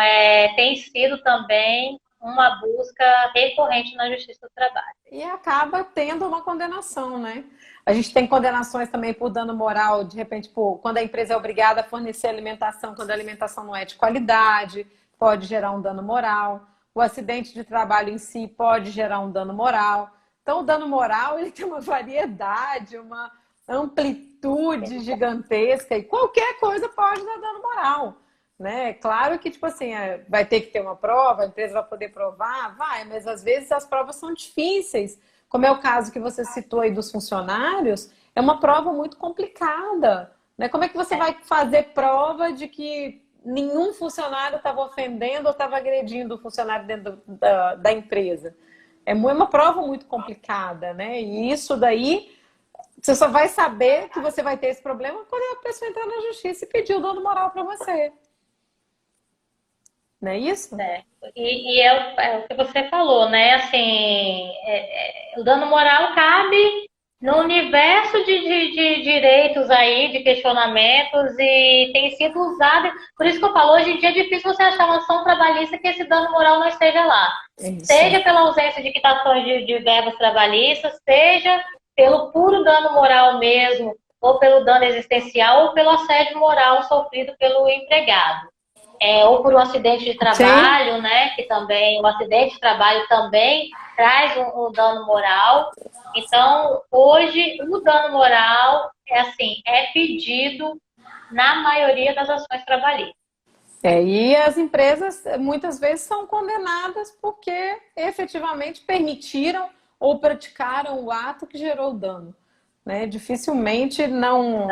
Speaker 2: tem sido também uma busca recorrente na Justiça do Trabalho.
Speaker 1: E acaba tendo uma condenação, né? A gente tem condenações também por dano moral, de repente, quando a empresa é obrigada a fornecer alimentação, quando a alimentação não é de qualidade, pode gerar um dano moral. O acidente de trabalho em si pode gerar um dano moral. Então, o dano moral ele tem uma variedade, uma amplitude gigantesca, e qualquer coisa pode dar dano moral. Né? Claro que, tipo assim, vai ter que ter uma prova, a empresa vai poder provar, vai, mas às vezes as provas são difíceis, como é o caso que você citou aí dos funcionários, é uma prova muito complicada, né? Como é que você vai fazer prova de que nenhum funcionário estava ofendendo ou estava agredindo o funcionário dentro da empresa? É uma prova muito complicada, né? E isso daí, você só vai saber que você vai ter esse problema quando a pessoa entrar na justiça e pedir o dano moral para você. Não é isso?
Speaker 2: Certo. E é o que você falou, né? Assim, o dano moral cabe no universo de direitos aí, de questionamentos, e tem sido usado. Por isso que eu falo, hoje em dia é difícil você achar uma ação trabalhista que esse dano moral não esteja lá.
Speaker 1: É isso.
Speaker 2: Seja pela ausência de quitações de verbas trabalhistas, seja pelo puro dano moral mesmo, ou pelo dano existencial, ou pelo assédio moral sofrido pelo empregado. Ou por um acidente de trabalho, né? Que também, o acidente de trabalho também traz um dano moral. Então, hoje, o dano moral é pedido na maioria das ações trabalhistas.
Speaker 1: E as empresas muitas vezes são condenadas porque efetivamente permitiram ou praticaram o ato que gerou o dano. Né? Dificilmente não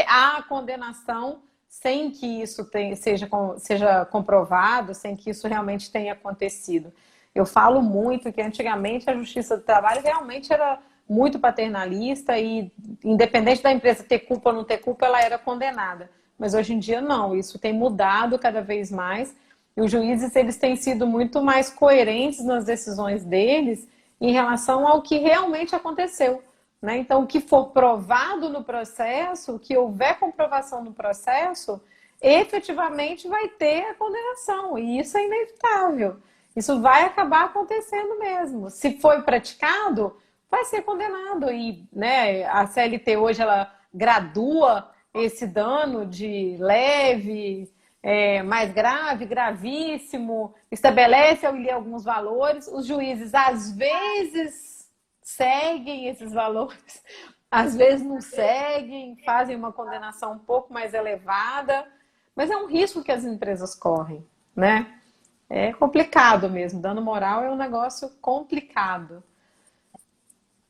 Speaker 1: há a condenação sem que isso seja comprovado, sem que isso realmente tenha acontecido. Eu falo muito que antigamente a Justiça do Trabalho realmente era muito paternalista e, independente da empresa ter culpa ou não ter culpa, ela era condenada. Mas hoje em dia não, isso tem mudado cada vez mais e os juízes eles têm sido muito mais coerentes nas decisões deles em relação ao que realmente aconteceu. Né? Então, o que for provado no processo, o que houver comprovação no processo, efetivamente vai ter a condenação. E isso é inevitável. Isso vai acabar acontecendo mesmo. Se foi praticado, vai ser condenado. E né, a CLT hoje ela gradua esse dano de leve, mais grave, gravíssimo, estabelece ali alguns valores. Os juízes, às vezes, seguem esses valores, às vezes não seguem, fazem uma condenação um pouco mais elevada, mas é um risco que as empresas correm, né? É complicado mesmo, dano moral é um negócio complicado.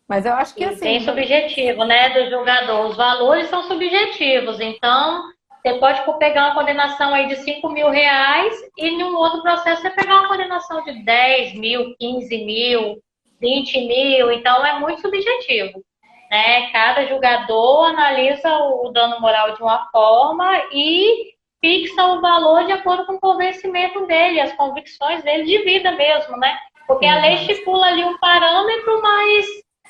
Speaker 1: Mas eu acho que assim...
Speaker 2: Tem subjetivo, né, do julgador. Os valores são subjetivos, então você pode pegar uma condenação aí de R$5.000 e em um outro processo você pegar uma condenação de 10 mil, 15 mil, 20 mil, então é muito subjetivo. Né? Cada julgador analisa o dano moral de uma forma e fixa o valor de acordo com o convencimento dele, as convicções dele de vida mesmo, né? Porque a lei estipula ali um parâmetro, mas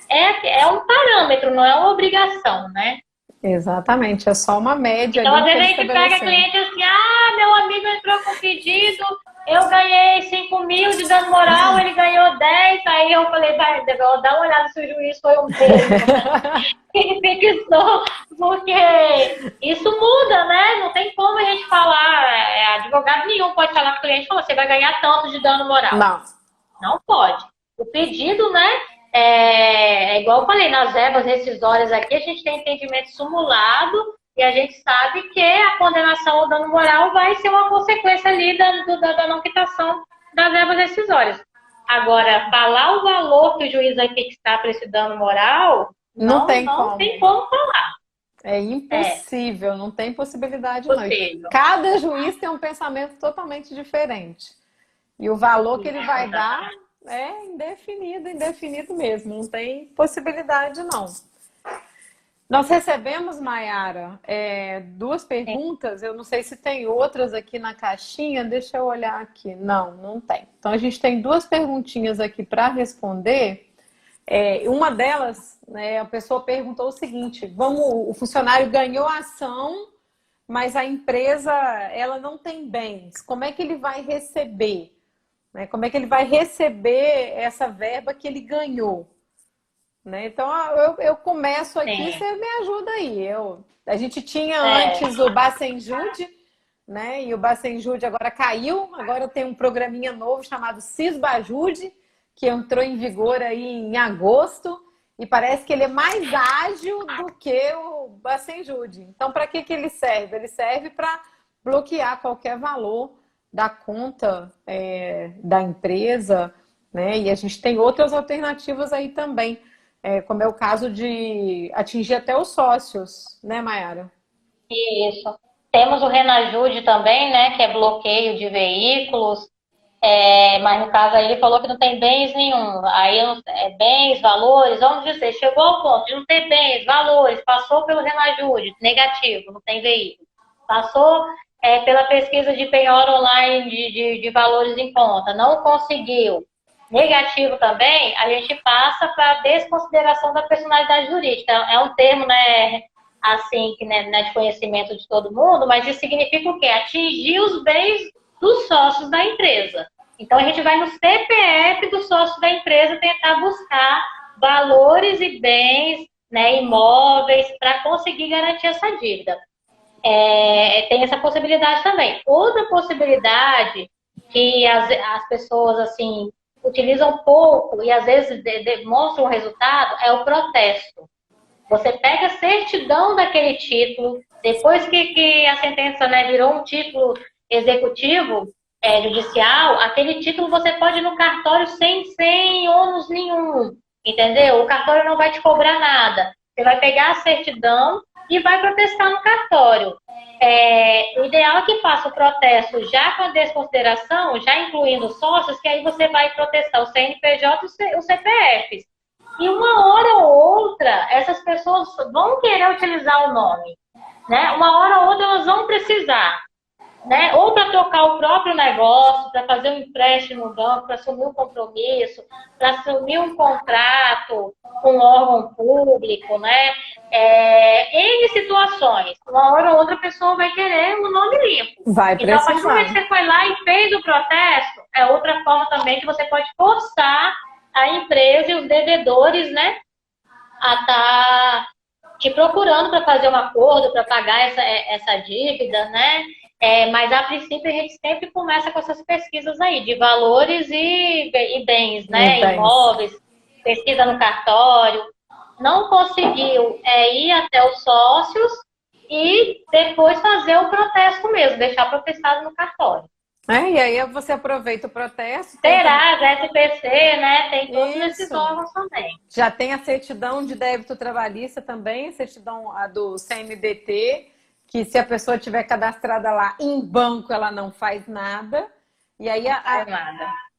Speaker 2: é um parâmetro, não é uma obrigação, né?
Speaker 1: Exatamente, é só uma média.
Speaker 2: Então, às vezes a gente pega cliente assim, meu amigo entrou com pedido, eu ganhei 5 mil de dano moral, ele ganhou 10, aí eu falei, vai, dá uma olhada se o juiz foi um mesmo. Ele fixou, porque isso muda, né? Não tem como a gente falar, advogado nenhum pode falar para o cliente, você vai ganhar tanto de dano moral.
Speaker 1: Não.
Speaker 2: Não pode. O pedido, né? Igual eu falei, nas verbas rescisórias aqui, a gente tem entendimento simulado e a gente sabe que a condenação ao dano moral vai ser uma consequência ali da não quitação das verbas rescisórias. Agora, falar o valor que o juiz vai fixar para esse dano moral, não tem como falar.
Speaker 1: É impossível, não tem possibilidade não. Cada juiz tem um pensamento totalmente diferente. E o valor que ele vai dar é indefinido mesmo, não tem possibilidade não. Nós recebemos, Maiara, 2 perguntas, eu não sei se tem outras aqui na caixinha, deixa eu olhar aqui. Não tem. Então a gente tem 2 perguntinhas aqui para responder. Uma delas, né, a pessoa perguntou o seguinte, o funcionário ganhou a ação, mas a empresa ela não tem bens, como é que ele vai receber? Né? Como é que ele vai receber essa verba que ele ganhou? Né? Então, eu começo aqui, você me ajuda aí. A gente tinha antes o Bacenjude, né? E o Bacenjude agora caiu, agora tem um programinha novo chamado Cisbajude, que entrou em vigor aí em agosto, e parece que ele é mais ágil do que o Bacenjude. Então, para que ele serve? Ele serve para bloquear qualquer valor da conta da empresa, né? E a gente tem outras alternativas aí também, como é o caso de atingir até os sócios, né, Maiara?
Speaker 2: Isso. Temos o Renajude também, né, que é bloqueio de veículos, mas no caso aí ele falou que não tem bens nenhum. Aí bens, valores, vamos dizer, chegou ao ponto de não ter bens, valores, passou pelo Renajude, negativo, não tem veículo. Passou pela pesquisa de penhora online de valores em conta, não conseguiu, negativo também, a gente passa para a desconsideração da personalidade jurídica. É um termo, né, assim, que né, não é de conhecimento de todo mundo, mas isso significa o quê? Atingir os bens dos sócios da empresa. Então, a gente vai no CPF do sócio da empresa tentar buscar valores e bens, né, imóveis, para conseguir garantir essa dívida. Tem essa possibilidade também. Outra possibilidade que as pessoas, assim, utilizam pouco e às vezes demonstram o resultado é o protesto. Você pega a certidão daquele título, depois que a sentença, né, virou um título executivo, judicial, aquele título você pode ir no cartório sem ônus nenhum, entendeu? O cartório não vai te cobrar nada. Você vai pegar a certidão e vai protestar no cartório. O ideal é que faça o protesto já com a desconsideração, já incluindo sócios, que aí você vai protestar o CNPJ e os CPFs. E uma hora ou outra, essas pessoas vão querer utilizar o nome, né? Uma hora ou outra elas vão precisar, né? Ou para tocar o próprio negócio, para fazer um empréstimo no banco, para assumir um compromisso, para assumir um contrato com um órgão público, né? N situações. Uma hora ou outra a pessoa vai querer o nome limpo.
Speaker 1: Vai
Speaker 2: então, a partir do momento
Speaker 1: precisar.
Speaker 2: que você foi lá e fez o protesto, é outra forma também que você pode forçar a empresa e os devedores, né, a estar te procurando para fazer um acordo, para pagar essa dívida, né? Mas, a princípio, a gente sempre começa com essas pesquisas aí, de valores e bens, né? Imóveis, pesquisa no cartório. Não conseguiu ir até os sócios e depois fazer o protesto mesmo, deixar protestado no cartório.
Speaker 1: E aí você aproveita o protesto.
Speaker 2: Serasa, SPC, né? Tem todos esses órgãos também.
Speaker 1: Já tem a certidão de débito trabalhista também, certidão do CMDT, que se a pessoa tiver cadastrada lá em banco, ela não faz nada. E aí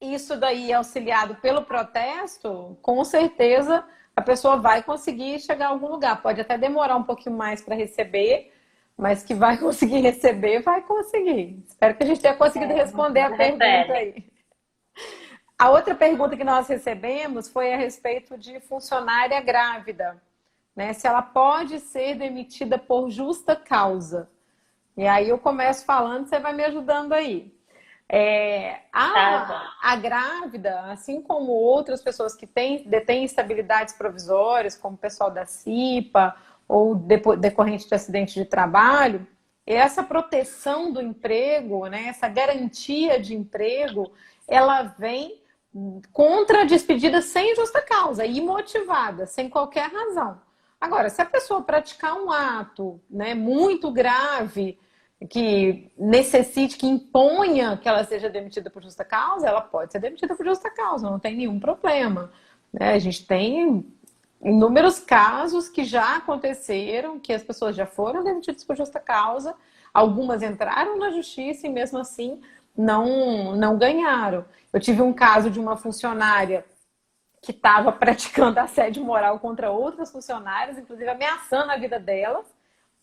Speaker 1: isso daí auxiliado pelo protesto, com certeza a pessoa vai conseguir chegar a algum lugar. Pode até demorar um pouquinho mais para receber, mas que vai conseguir receber, vai conseguir. Espero que a gente tenha conseguido responder a pergunta aí. A outra pergunta que nós recebemos foi a respeito de funcionária grávida, né? Se ela pode ser demitida por justa causa. E aí eu começo falando, você vai me ajudando aí. A grávida, assim como outras pessoas que detêm estabilidades provisórias, como o pessoal da CIPA, ou decorrente de acidente de trabalho, essa proteção do emprego, né, essa garantia de emprego, ela vem contra a despedida sem justa causa, imotivada, sem qualquer razão. Agora, se a pessoa praticar um ato, né, muito grave, que necessite, que imponha que ela seja demitida por justa causa, ela pode ser demitida por justa causa, não tem nenhum problema. A gente tem inúmeros casos que já aconteceram, que as pessoas já foram demitidas por justa causa, algumas entraram na justiça e mesmo assim não ganharam. Eu tive um caso de uma funcionária que estava praticando assédio moral contra outras funcionárias, inclusive ameaçando a vida delas,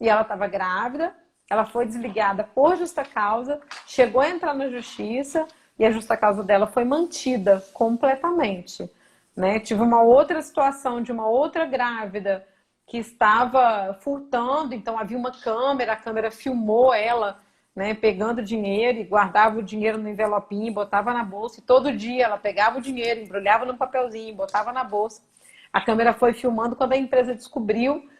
Speaker 1: e ela estava grávida, ela foi desligada por justa causa, chegou a entrar na justiça e a justa causa dela foi mantida completamente. Né? Tive uma outra situação de uma outra grávida que estava furtando, então havia uma câmera, a câmera filmou ela, né, pegando dinheiro e guardava o dinheiro no envelopinho, botava na bolsa, e todo dia ela pegava o dinheiro, embrulhava no papelzinho, botava na bolsa. A câmera foi filmando, quando a empresa descobriu,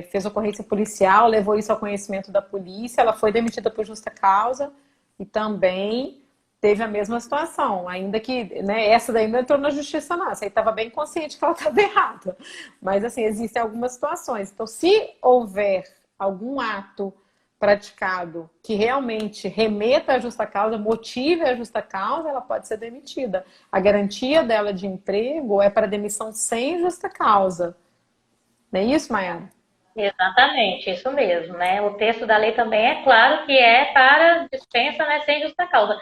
Speaker 1: fez ocorrência policial, levou isso ao conhecimento da polícia, ela foi demitida por justa causa e também teve a mesma situação, ainda que, né, essa daí não entrou na justiça não, essa aí estava bem consciente que ela estava errada, mas assim, existem algumas situações. Então, se houver algum ato praticado que realmente remeta à justa causa, motive a justa causa, ela pode ser demitida. A garantia dela de emprego é para demissão sem justa causa. Não é isso, Maiara?
Speaker 2: Exatamente, isso mesmo, né? O texto da lei também é claro que é para dispensa, né, sem justa causa.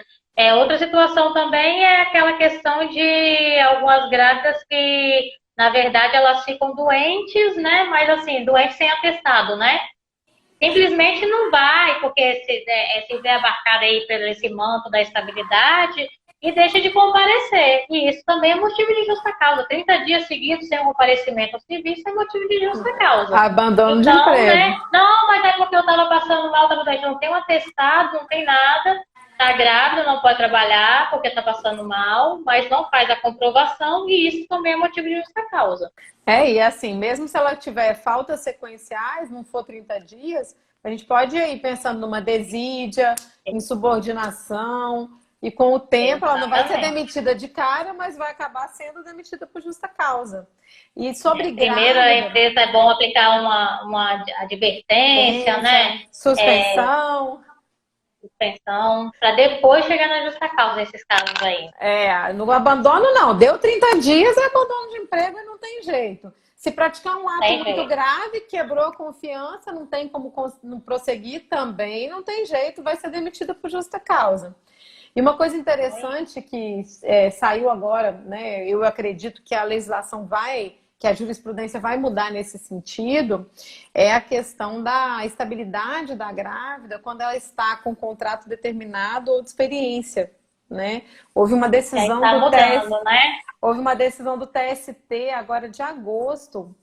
Speaker 2: Outra situação também é aquela questão de algumas grávidas que, na verdade, elas ficam doentes, né? Mas assim, doentes sem atestado, né? simplesmente não vai, porque se vê abarcado aí pelo esse manto da estabilidade e deixa de comparecer. E isso também é motivo de justa causa. 30 dias seguidos sem um comparecimento ao serviço é motivo de justa causa.
Speaker 1: Abandono de
Speaker 2: Então,
Speaker 1: emprego.
Speaker 2: né? Não, mas é porque eu estava passando mal, não tem um atestado, não tem nada. Está grávida, não pode trabalhar porque está passando mal, mas não faz a comprovação e isso também é motivo de justa causa.
Speaker 1: E assim, mesmo se ela tiver faltas sequenciais, não for 30 dias, a gente pode ir pensando numa desídia, em subordinação, e com o tempo ela não vai ser demitida de cara, mas vai acabar sendo demitida por justa causa. E sobre
Speaker 2: primeiro, a empresa é bom aplicar uma advertência, né?
Speaker 1: Suspensão.
Speaker 2: Suspensão, para depois chegar na justa causa nesses casos aí.
Speaker 1: No abandono não. Deu 30 dias, é abandono de emprego e não tem jeito. Se praticar um ato muito grave, quebrou a confiança, não tem como não prosseguir também, não tem jeito, vai ser demitida por justa causa. E uma coisa interessante que saiu agora, né? Eu acredito que a legislação que a jurisprudência vai mudar nesse sentido, é a questão da estabilidade da grávida quando ela está com um contrato determinado ou de experiência, né? Houve uma decisão houve uma decisão do TST agora de agosto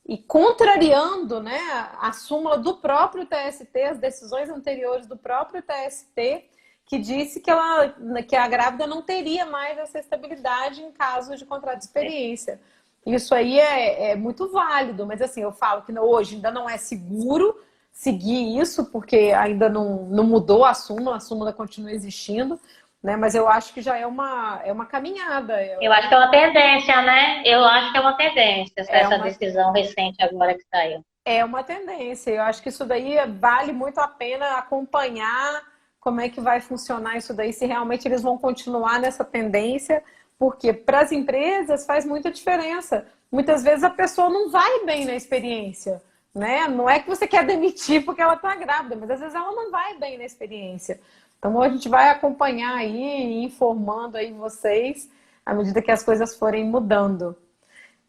Speaker 1: e contrariando, né, a súmula do próprio TST, as decisões anteriores do próprio TST, que disse que a grávida não teria mais essa estabilidade em caso de contrato de experiência. Isso aí é muito válido, mas assim, eu falo que hoje ainda não é seguro seguir isso, porque ainda não mudou a súmula continua existindo, né? Mas eu acho que já é uma caminhada.
Speaker 2: Eu acho que é uma tendência, né? Eu acho que é uma tendência, essa decisão recente agora que saiu.
Speaker 1: É uma tendência, eu acho que isso daí vale muito a pena acompanhar como é que vai funcionar isso daí, se realmente eles vão continuar nessa tendência, porque para as empresas faz muita diferença. Muitas vezes a pessoa não vai bem na experiência, né? Não é que você quer demitir porque ela está grávida, mas às vezes ela não vai bem na experiência. Então a gente vai acompanhar aí, informando aí vocês, à medida que as coisas forem mudando.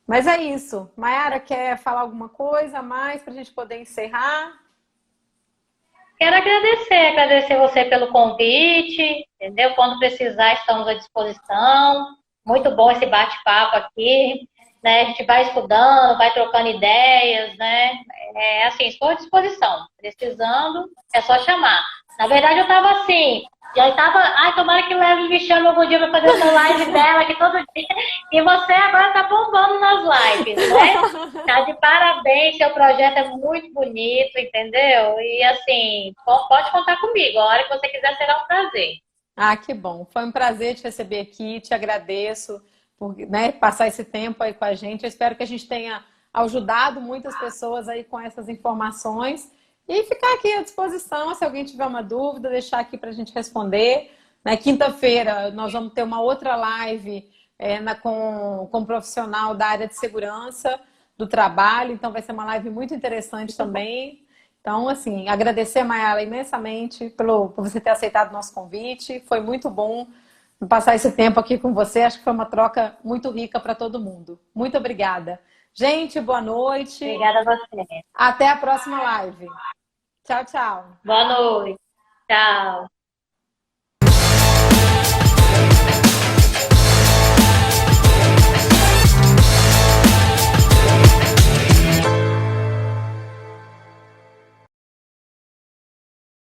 Speaker 1: Mas é isso. Mayara, quer falar alguma coisa a mais para a gente poder encerrar?
Speaker 2: Quero agradecer você pelo convite, entendeu? Quando precisar, estamos à disposição. Muito bom esse bate-papo aqui, né? A gente vai estudando, vai trocando ideias, né? Assim, estou à disposição. Precisando, é só chamar. Na verdade, eu estava assim, já estava, tomara que leve me chame algum dia para fazer essa live dela aqui todo dia. E você agora está bombando nas lives, né? Tá de parabéns, seu projeto é muito bonito, entendeu? E assim, pode contar comigo, a hora que você quiser será um prazer.
Speaker 1: Que bom. Foi um prazer te receber aqui, te agradeço por, né, passar esse tempo aí com a gente. Eu espero que a gente tenha ajudado muitas pessoas aí com essas informações. E ficar aqui à disposição, se alguém tiver uma dúvida, deixar aqui para a gente responder. Na quinta-feira, nós vamos ter uma outra live com um profissional da área de segurança do trabalho. Então, vai ser uma live muito interessante também. Então, assim, agradecer, Mayara, imensamente por você ter aceitado o nosso convite. Foi muito bom passar esse tempo aqui com você. Acho que foi uma troca muito rica para todo mundo. Muito obrigada. Gente, boa noite.
Speaker 2: Obrigada a você.
Speaker 1: Até a próxima live. Tchau, tchau.
Speaker 2: Boa noite. Tchau.